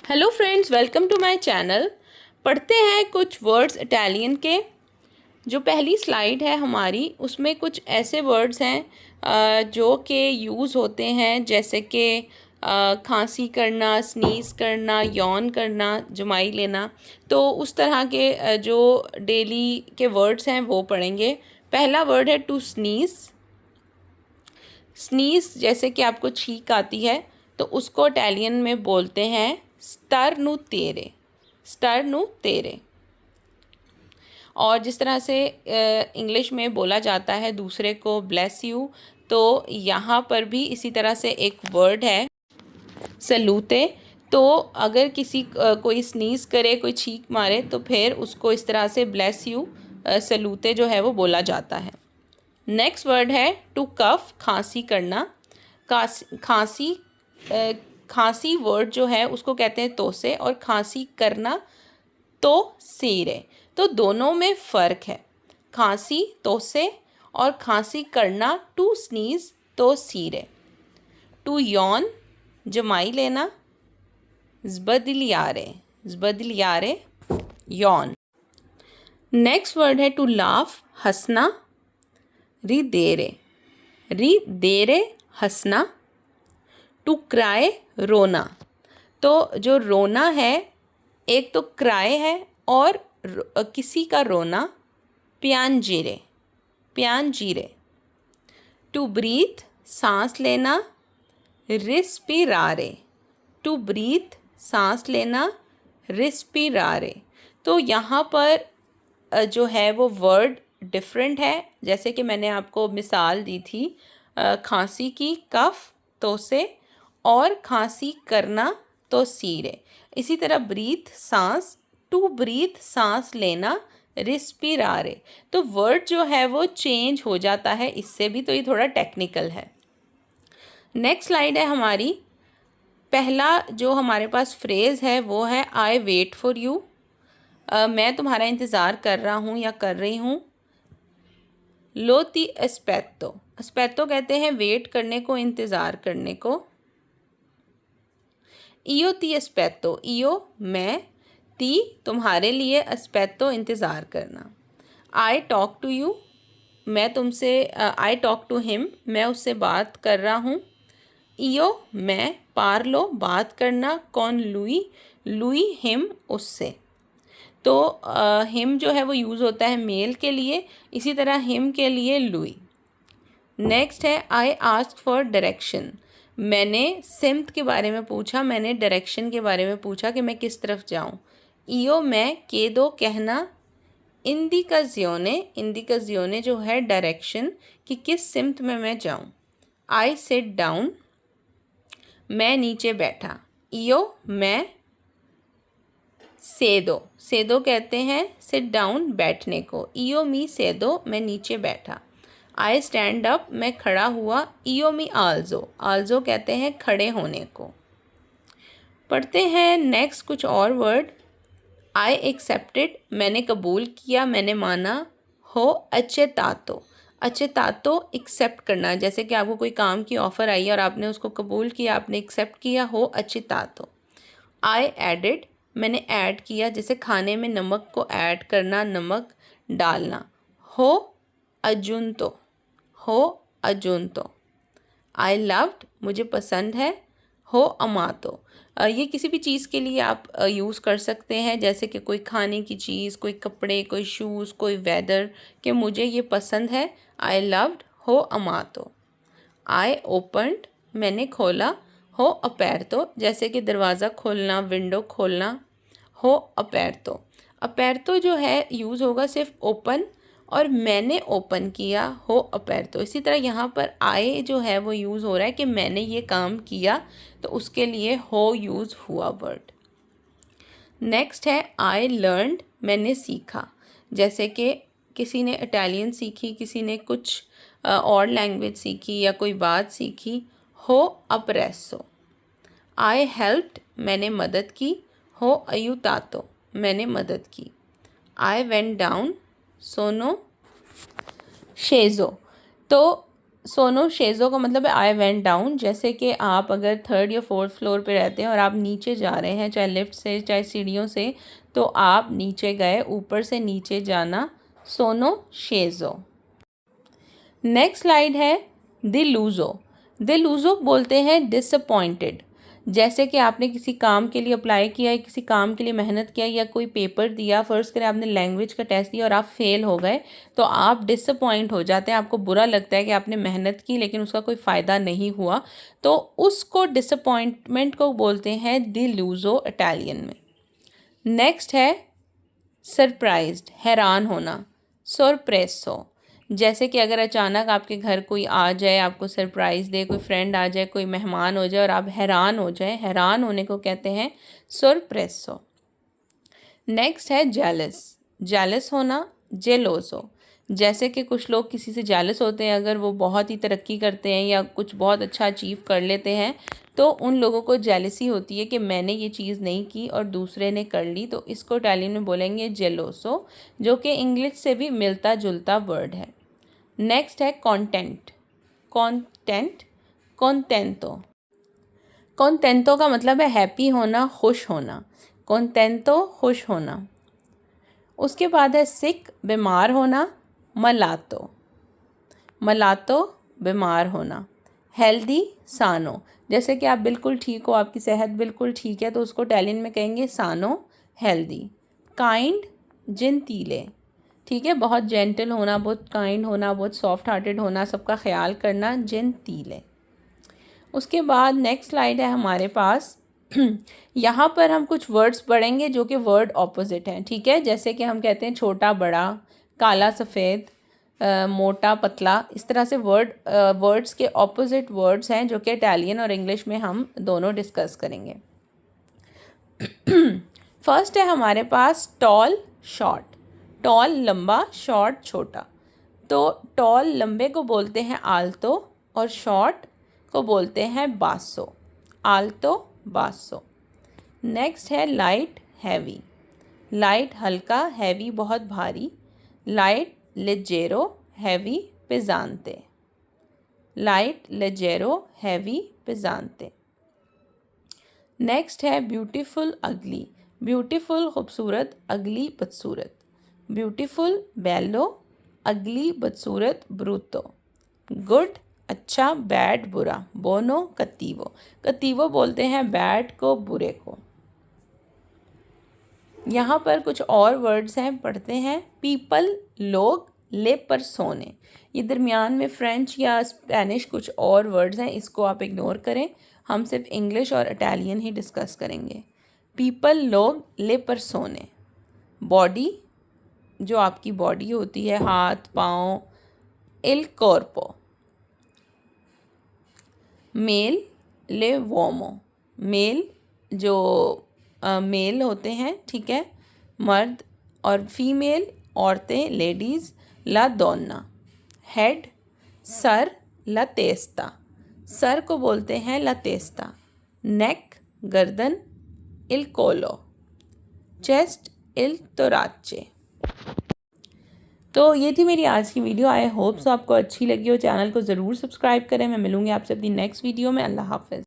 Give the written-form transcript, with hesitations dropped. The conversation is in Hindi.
Hello friends, welcome to my channel. पढ़ते हैं कुछ वर्ड्स इटालियन के। जो पहली स्लाइड है हमारी, उसमें कुछ ऐसे वर्ड्स हैं जो कि यूज़ होते हैं, जैसे कि खांसी करना, स्नीज़ करना, यॉन करना, जमाई लेना। तो उस तरह के जो डेली के वर्ड्स हैं वो पढ़ेंगे। पहला वर्ड है टू स्नीज़। स्नीज़ जैसे कि आपको छींक आती है तो उसको इटालियन में बोलते हैं स्टर्नुतेरे। स्टर्नुतेरे। और जिस तरह से इंग्लिश में बोला जाता है दूसरे को ब्लेस यू, तो यहाँ पर भी इसी तरह से एक वर्ड है सलूते। तो अगर कोई स्नीज़ करे, कोई छींक मारे, तो फिर उसको इस तरह से ब्लेस यू सलूते जो है वो बोला जाता है। नेक्स्ट वर्ड है टू कफ, खांसी करना। खांसी खांसी वर्ड जो है उसको कहते हैं तोसे, और खांसी करना तो सीरे। तो दोनों में फ़र्क है। खांसी तोसे और खांसी करना टू स्नीज तो सीरे। टू यॉन, जमाई लेना। ज़बदिलियारे, ज़बदिलियारे, यॉन। नेक्स्ट वर्ड है टू लाफ, हंसना। रिदेरे, रिदेरे, हंसना। टू क्राई, रोना। तो जो रोना है, एक तो क्राई है और किसी का रोना पियांजीरे, पियांजीरे। टू ब्रीथ, सांस लेना। रिस्पिरारे, टू ब्रीथ, सांस लेना। रिस्पिरारे। तो यहाँ पर जो है वो वर्ड डिफरेंट है। जैसे कि मैंने आपको मिसाल दी थी खांसी की, कफ तोसे, और खांसी करना तो सीरे। इसी तरह ब्रीथ, सांस, टू ब्रीथ, सांस लेना, रिस्पिरारे। तो वर्ड जो है वो चेंज हो जाता है इससे भी, तो ये थोड़ा टेक्निकल है। नेक्स्ट स्लाइड है हमारी। पहला जो हमारे पास फ्रेज़ है वो है आई वेट फॉर यू। मैं तुम्हारा इंतज़ार कर रहा हूँ या कर रही हूँ। लो ती एस्पेत्तो, एस्पेत्तो कहते हैं वेट करने को, इंतज़ार करने को। इयो ती एस्पेत्तो, इयो मैं, ती तुम्हारे लिए, एस्पेत्तो इंतज़ार करना। आई टॉक टू यू, मैं तुमसे, आई टॉक टू हिम, मैं उससे बात कर रहा हूँ। इयो मैं, पार्लो बात करना, कौन, लुई, लुई हिम उससे। तो हिम जो है वो यूज़ होता है मेल के लिए, इसी तरह हिम के लिए लुई। नेक्स्ट है आई आस्क फॉर डायरेक्शन। मैंने सिमत के बारे में पूछा, मैंने डायरेक्शन के बारे में पूछा कि मैं किस तरफ जाऊं। इयो मैं, के दो कहना। इंडिकाजियोने, इंडिकाजियोने जो है डायरेक्शन कि किस सिमत में मैं जाऊं। आई सिट डाउन, मैं नीचे बैठा। इयो मैं, सेदो, सेदो कहते हैं सिट डाउन बैठने को। इयो मी सेदो, मैं नीचे बैठा। आई स्टैंड अप, मैं खड़ा हुआ। इयो मी आल्जो, आल्जो कहते हैं खड़े होने को। पढ़ते हैं नेक्स्ट कुछ और वर्ड। आई एक्सेप्टेड, मैंने कबूल किया, मैंने माना। हो अच्छेतातो, अच्छेतातो एक्सेप्ट करना। जैसे कि आपको कोई काम की ऑफ़र आई और आपने उसको कबूल किया, आपने एक्सेप्ट किया। हो अच्छेतातो। आई एडेड, मैंने ऐड किया, जैसे खाने में नमक को ऐड करना, नमक डालना। हो अजुनतो, हो अजुनतो। आई लव्ड, मुझे पसंद है। हो अमातो। ये किसी भी चीज़ के लिए आप यूज़ कर सकते हैं, जैसे कि कोई खाने की चीज़, कोई कपड़े, कोई शूज़, कोई वेदर, कि मुझे ये पसंद है। आई लव्ड, हो अमातो। आई ओपनड, मैंने खोला। हो अपेरतो, जैसे कि दरवाज़ा खोलना, विंडो खोलना। हो अपेरतो। अपेरतो जो है यूज़ होगा सिर्फ ओपन, और मैंने ओपन किया। हो अपेरतो। इसी तरह यहाँ पर आई जो है वो यूज़ हो रहा है कि मैंने ये काम किया, तो उसके लिए हो यूज़ हुआ वर्ड। नेक्स्ट है आई लर्नड, मैंने सीखा। जैसे कि किसी ने इटालियन सीखी, किसी ने कुछ और लैंग्वेज सीखी या कोई बात सीखी। हो अप्रेसो। आई हेल्प्ड, मैंने मदद की। हो अयुतातो, मैंने मदद की। आई वेंट डाउन, सोनो शेज़ो। तो सोनो शेज़ो का मतलब है आई वेंट डाउन। जैसे कि आप अगर 3rd या 4th फ्लोर पे रहते हैं और आप नीचे जा रहे हैं, चाहे लिफ्ट से चाहे सीढ़ियों से, तो आप नीचे गए, ऊपर से नीचे जाना, सोनो शेज़ो। नेक्स्ट स्लाइड है दिलूज़ो। दिलूज़ो बोलते हैं डिसअपॉइंटेड। जैसे कि आपने किसी काम के लिए अप्लाई किया है, किसी काम के लिए मेहनत किया या कोई पेपर दिया, फ़र्ज़ करें आपने लैंग्वेज का टेस्ट दिया और आप फेल हो गए, तो आप डिसअपॉइंट हो जाते हैं। आपको बुरा लगता है कि आपने मेहनत की लेकिन उसका कोई फ़ायदा नहीं हुआ, तो उसको डिसअपॉइंटमेंट को बोलते हैं दिलूज़ो इटालियन में। नेक्स्ट है सरप्राइज्ड, हैरान होना, सोरप्रेसो। जैसे कि अगर अचानक आपके घर कोई आ जाए, आपको सरप्राइज़ दे, कोई फ्रेंड आ जाए, कोई मेहमान हो जाए और आप हैरान हो जाए, हैरान होने को कहते हैं सोरप्रेसो। नेक्स्ट है जेलस, जेलस होना, जेलोसो। जैसे कि कुछ लोग किसी से जेलस होते हैं, अगर वो बहुत ही तरक्की करते हैं या कुछ बहुत अच्छा अचीव कर लेते हैं, तो उन लोगों को जेलसी होती है कि मैंने ये चीज़ नहीं की और दूसरे ने कर ली, तो इसको इटालियन में बोलेंगे जेलोसो, जो कि इंग्लिश से भी मिलता जुलता वर्ड है। नेक्स्ट है कॉन्टेंट, कॉन्टेंट, कॉन्टेंटो। कॉन्टेंटो का मतलब है हैप्पी होना, खुश होना, कॉन्टेंटो खुश होना। उसके बाद है सिक, बीमार होना, मलातो, मलातो बीमार होना। हेल्दी, सानो। जैसे कि आप बिल्कुल ठीक हो, आपकी सेहत बिल्कुल ठीक है, तो उसको इटालियन में कहेंगे सानो, हेल्दी। काइंड, जेंटीले, ठीक है, बहुत जेंटल होना, बहुत काइंड होना, बहुत सॉफ्ट हार्टेड होना, सबका ख्याल करना, जेंटीले। उसके बाद नेक्स्ट स्लाइड है हमारे पास। यहाँ पर हम कुछ वर्ड्स पढ़ेंगे जो कि वर्ड ऑपोजिट हैं, ठीक है। जैसे कि हम कहते हैं छोटा बड़ा, काला सफ़ेद, मोटा पतला, इस तरह से वर्ड्स के ऑपोजिट वर्ड्स हैं जो कि इटालियन और इंग्लिश में हम दोनों डिस्कस करेंगे। फर्स्ट है हमारे पास टॉल, शॉर्ट। टॉल लंबा, शॉर्ट छोटा। तो टॉल लंबे को बोलते हैं आल्तो और शॉर्ट को बोलते हैं बासो, आल्तो बासो। नेक्स्ट है लाइट, हैवी। लाइट हल्का, हैवी बहुत भारी। लाइट लेजेरो, हैवी पेजांते। लाइट लेजेरो, हैवी पेजांते। नेक्स्ट है ब्यूटीफुल, अगली। ब्यूटीफुल खूबसूरत, अगली बदसूरत। ब्यूटीफुल बेलो, अगली बदसूरत ब्रूतो। गुड अच्छा, बैड बुरा, बोनो कत्तीवो। कत्तीवो बोलते हैं बैड को, बुरे को। यहाँ पर कुछ और वर्ड्स हैं, पढ़ते हैं। पीपल लोग, ले परसोने। ये दरमियान में फ्रेंच या स्पेनिश कुछ और वर्ड्स हैं, इसको आप इग्नोर करें, हम सिर्फ इंग्लिश और इटालियन ही डिस्कस करेंगे। पीपल लोग, ले परसोने। बॉडी, जो आपकी बॉडी होती है, हाथ पाँव, इल कॉर्पो। मेल, ले वोमो। मेल जो मेल होते हैं, ठीक है, मर्द, और फीमेल औरतें, लेडीज़, ला दोना। हेड सर, ला तेस्ता। सर को बोलते हैं ला तेस्ता। नेक गर्दन, इल कोलो। चेस्ट, इल तोराचे। तो ये थी मेरी आज की वीडियो। आई होप सो आपको अच्छी लगी हो। चैनल को ज़रूर सब्सक्राइब करें। मैं मिलूँगी आपसे अपनी नेक्स्ट वीडियो में। अल्लाह हाफ़िज़।